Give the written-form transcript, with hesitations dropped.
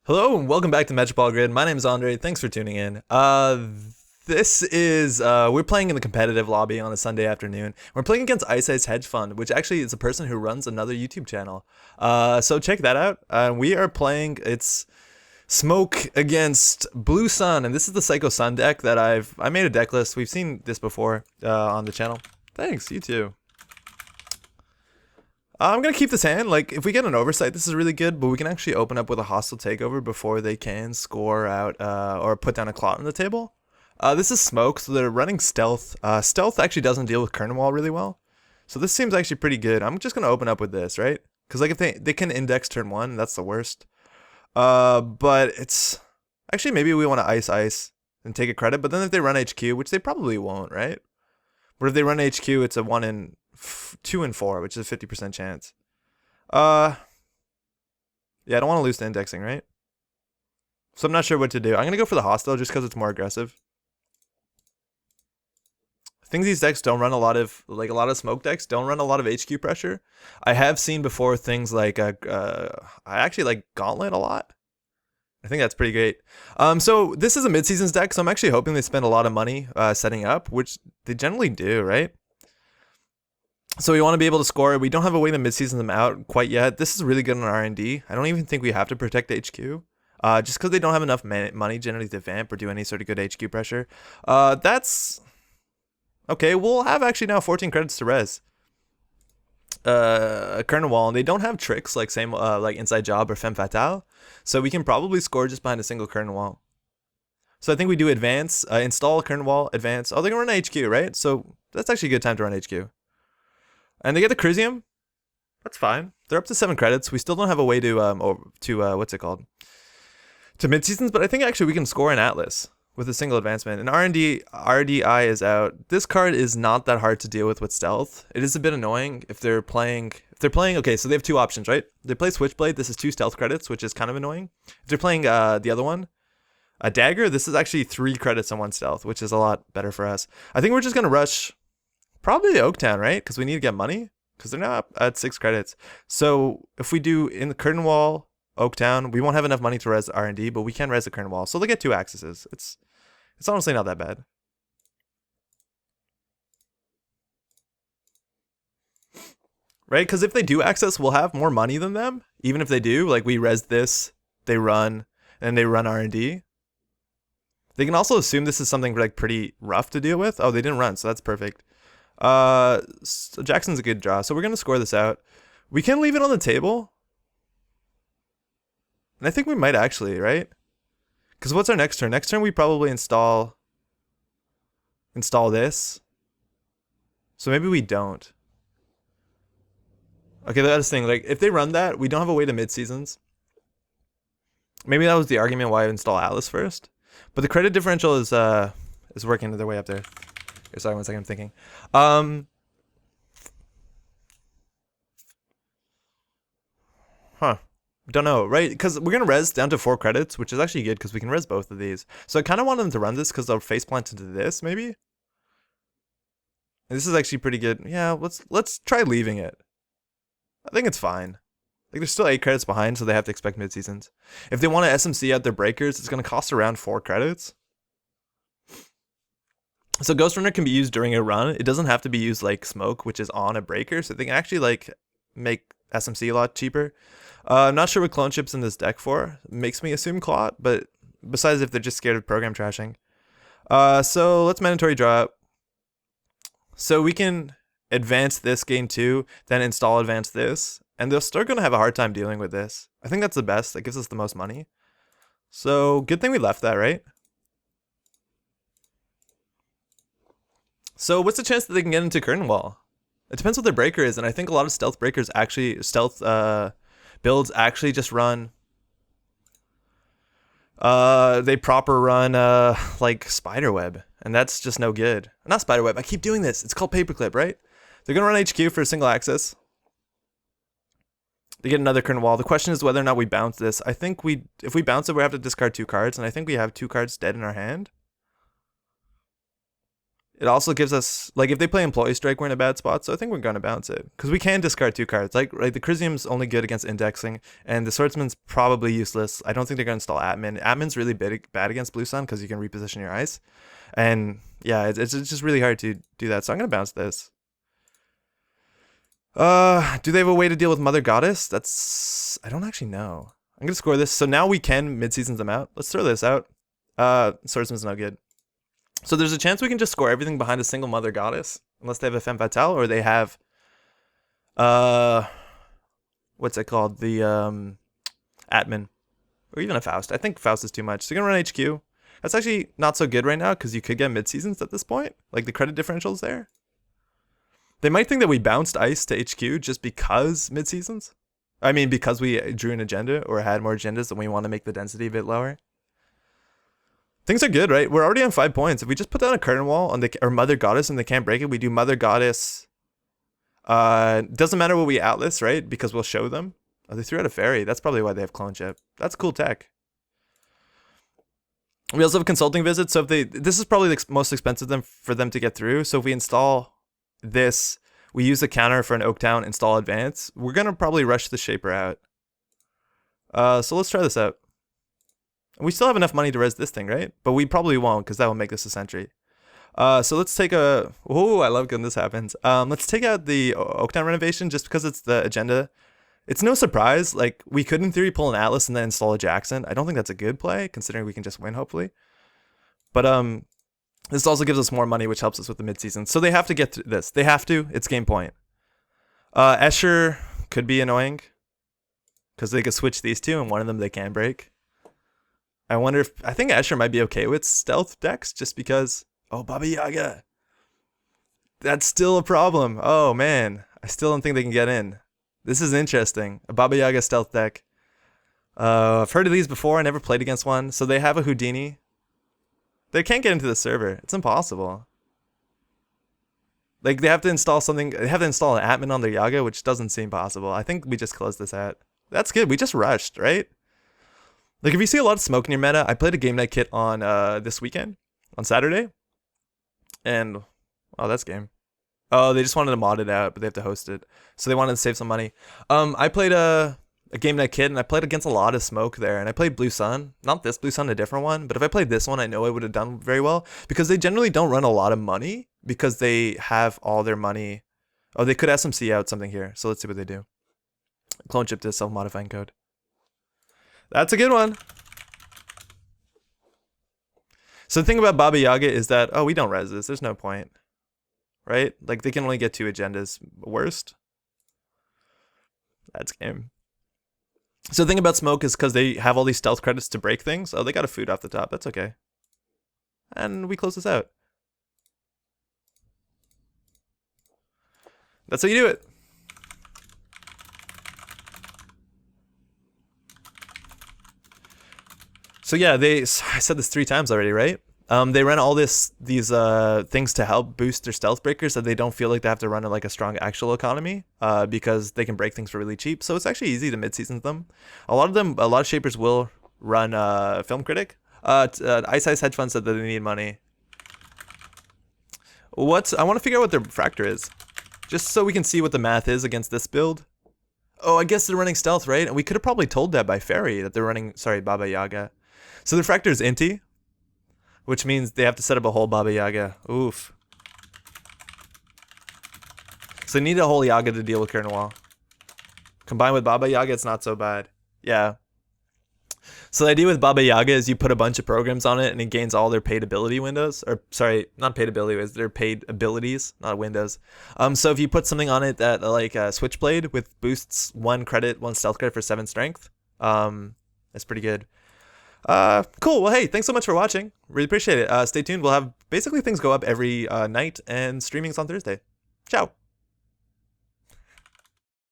Hello and welcome back to Metroball Grid. My name is Andre. Thanks for tuning in. This is we're playing in the competitive lobby on a Sunday afternoon. We're playing against Ice Ice Hedge Fund, which actually is a person who runs another YouTube channel. So check that out. We are playing. It's Smoke against Blue Sun, and this is the Psycho Sun deck that I made a deck list. We've seen this before on the channel. Thanks, you too. I'm gonna keep this hand. Like, if we get an oversight, this is really good, but we can actually open up with a hostile takeover before they can score out or put down a clot on the table. This is Smoke, so they're running Stealth. Stealth actually doesn't deal with Kernel Wall really well, so this seems actually pretty good. I'm just gonna open up with this, right? Because like if they can index turn one, that's the worst. But it's actually maybe we want to ice and take a credit, but then if they run HQ, which they probably won't, right? But if they run HQ, it's a 1 in 2 and 4, which is a 50% chance. Yeah, I don't want to lose to indexing, right? So I'm not sure what to do. I'm gonna go for the hostile just because it's more aggressive. I think these decks don't run a lot of Smoke decks don't run a lot of HQ pressure. I have seen before things like I actually like Gauntlet a lot. I think that's pretty great. So this is a mid-seasons deck, so I'm actually hoping they spend a lot of money setting up, which they generally do, right? So we want to be able to score. We don't have a way to mid-season them out quite yet. This is really good on R&D. I don't even think we have to protect HQ. Just because they don't have enough money generally to vamp or do any sort of good HQ pressure. That's... Okay, we'll have actually now 14 credits to res. Kernel Wall, and they don't have tricks like like Inside Job or Femme Fatale. So we can probably score just behind a single Kernel Wall. So I think we do advance, install Kernel Wall, advance. Oh, they're going to run HQ, right? So that's actually a good time to run HQ. And they get the Cruzium. That's fine. They're up to 7 credits. We still don't have a way to what's it called? To mid-seasons, but I think actually we can score an Atlas with a single advancement. And RDI is out. This card is not that hard to deal with Stealth. It is a bit annoying if they're playing, okay, so they have 2 options, right? They play Switchblade. This is 2 Stealth credits, which is kind of annoying. If they're playing the other one, a Dagger, this is actually 3 credits on 1 Stealth, which is a lot better for us. I think we're just going to rush probably Oaktown, right? Because we need to get money. Because they're now up at 6 credits. So if we do in the Curtain Wall, Oaktown, we won't have enough money to res R&D, but we can res the Curtain Wall. So they get 2 accesses. It's honestly not that bad. Right? Because if they do access, we'll have more money than them. Even if they do, like we res this, they run, and they run R&D. They can also assume this is something like pretty rough to deal with. Oh, they didn't run, so that's perfect. So Jackson's a good draw, so we're gonna score this out. We can leave it on the table, and I think we might actually, right? Because what's our next turn? Next turn we probably install this. So maybe we don't. Okay, that's the thing. Like if they run that, we don't have a way to mid-seasons. Maybe that was the argument why I install Atlas first. But the credit differential is working their way up there. Okay, sorry, 1 second, I'm thinking. Don't know, right? Because we're gonna res down to 4 credits, which is actually good because we can res both of these. So I kind of want them to run this because they'll face plant into this, maybe. And this is actually pretty good. Yeah, let's try leaving it. I think it's fine. Like they're still 8 credits behind, so they have to expect mid-seasons. If they want to SMC out their breakers, it's gonna cost around 4 credits. So Ghost Runner can be used during a run. It doesn't have to be used like Smoke, which is on a breaker. So they can actually like make SMC a lot cheaper. I'm not sure what clone chip's in this deck for. It makes me assume Clot, but besides if they're just scared of program trashing. So let's mandatory draw out. So we can advance this game 2, then install advance this, and they're still going to have a hard time dealing with this. I think that's the best. That gives us the most money. So good thing we left that, right? So what's the chance that they can get into Curtain Wall? It depends what their breaker is, and I think a lot of stealth breakers actually, builds actually just run, they proper run, like Spiderweb, and that's just no good. Not Spiderweb, I keep doing this, it's called Paperclip, right? They're gonna run HQ for a single access. They get another Curtain Wall. The question is whether or not we bounce this. I think if we bounce it, we have to discard 2 cards, and I think we have 2 cards dead in our hand. It also gives us, like, if they play Employee Strike, we're in a bad spot, so I think we're going to bounce it. Because we can discard 2 cards. Like, right, the Chrysium's only good against indexing, and the Swordsman's probably useless. I don't think they're going to install Atman. Atman's really bad against Blue Sun because you can reposition your ice. And, yeah, it's just really hard to do that, so I'm going to bounce this. Do they have a way to deal with Mother Goddess? I don't actually know. I'm going to score this. So now we can mid-seasons them out. Let's throw this out. Swordsman's no good. So there's a chance we can just score everything behind a single Mother Goddess, unless they have a Femme Fatale or they have, what's it called? The Atman, or even a Faust. I think Faust is too much. So you're gonna run HQ. That's actually not so good right now because you could get mid-seasons at this point. Like the credit differential's there. They might think that we bounced ice to HQ just because mid-seasons. I mean, because we drew an agenda or had more agendas and we want to make the density a bit lower. Things are good, right? We're already on 5 points. If we just put down a curtain wall on or Mother Goddess and they can't break it, we do Mother Goddess. Doesn't matter what we Atlas, right? Because we'll show them. Oh, they threw out a fairy. That's probably why they have clone chip. That's cool tech. We also have consulting visits. So if this is probably the most expensive for them to get through. So if we install this, we use the counter for an Oaktown install advance. We're gonna probably rush the Shaper out. So let's try this out. We still have enough money to res this thing, right? But we probably won't because that will make this a sentry. So let's take a... Oh, I love when this happens. Let's take out the Oaktown renovation just because it's the agenda. It's no surprise. Like, we could, in theory, pull an Atlas and then install a Jackson. I don't think that's a good play, considering we can just win, hopefully. But this also gives us more money, which helps us with the mid-season. So they have to get through this. They have to. It's game point. Escher could be annoying because they could switch these two, and one of them they can break. I wonder if... I think Escher might be okay with stealth decks just because... Oh, Baba Yaga. That's still a problem. Oh, man. I still don't think they can get in. This is interesting. A Baba Yaga stealth deck. I've heard of these before. I never played against one. So they have a Houdini. They can't get into the server. It's impossible. Like, they have to install something... They have to install an Atman on their Yaga, which doesn't seem possible. I think we just closed this out. That's good. We just rushed, right? Like, if you see a lot of smoke in your meta, I played a game night kit on this weekend, on Saturday. And, oh, that's game. Oh, they just wanted to mod it out, but they have to host it. So they wanted to save some money. I played a game night kit, and I played against a lot of smoke there. And I played Blue Sun. Not this Blue Sun, a different one. But if I played this one, I know I would have done very well. Because they generally don't run a lot of money, because they have all their money. Oh, they could SMC out something here. So let's see what they do. Clone chip to self-modifying code. That's a good one. So the thing about Baba Yaga is that, oh, we don't res this. There's no point. Right? Like, they can only get 2 agendas. Worst. That's game. So the thing about smoke is because they have all these stealth credits to break things. Oh, they got a food off the top. That's okay. And we close this out. That's how you do it. So yeah, I said this 3 times already, right? They run all these things to help boost their stealth breakers so they don't feel like they have to run like a strong actual economy because they can break things for really cheap. So it's actually easy to mid-season them. A lot of shapers will run Film Critic. Ice Hedge Fund said that they need money. I want to figure out what their fractor is, just so we can see what the math is against this build. Oh, I guess they're running stealth, right? And we could have probably told that by Fairy that they're running, sorry, Baba Yaga. So their fractor is Inti, which means they have to set up a whole Baba Yaga. Oof. So they need a whole Yaga to deal with Curtain Wall. Combined with Baba Yaga, it's not so bad. Yeah. So the idea with Baba Yaga is you put a bunch of programs on it and it gains all their paid ability windows. Or, sorry, not paid ability windows, they're paid abilities, not windows. So if you put something on it that, like Switchblade with boosts 1 credit, 1 stealth credit for 7 strength, that's pretty good. Cool. Well, hey, thanks so much for watching. Really appreciate it. Stay tuned. We'll have basically things go up every night and streamings on Thursday. Ciao.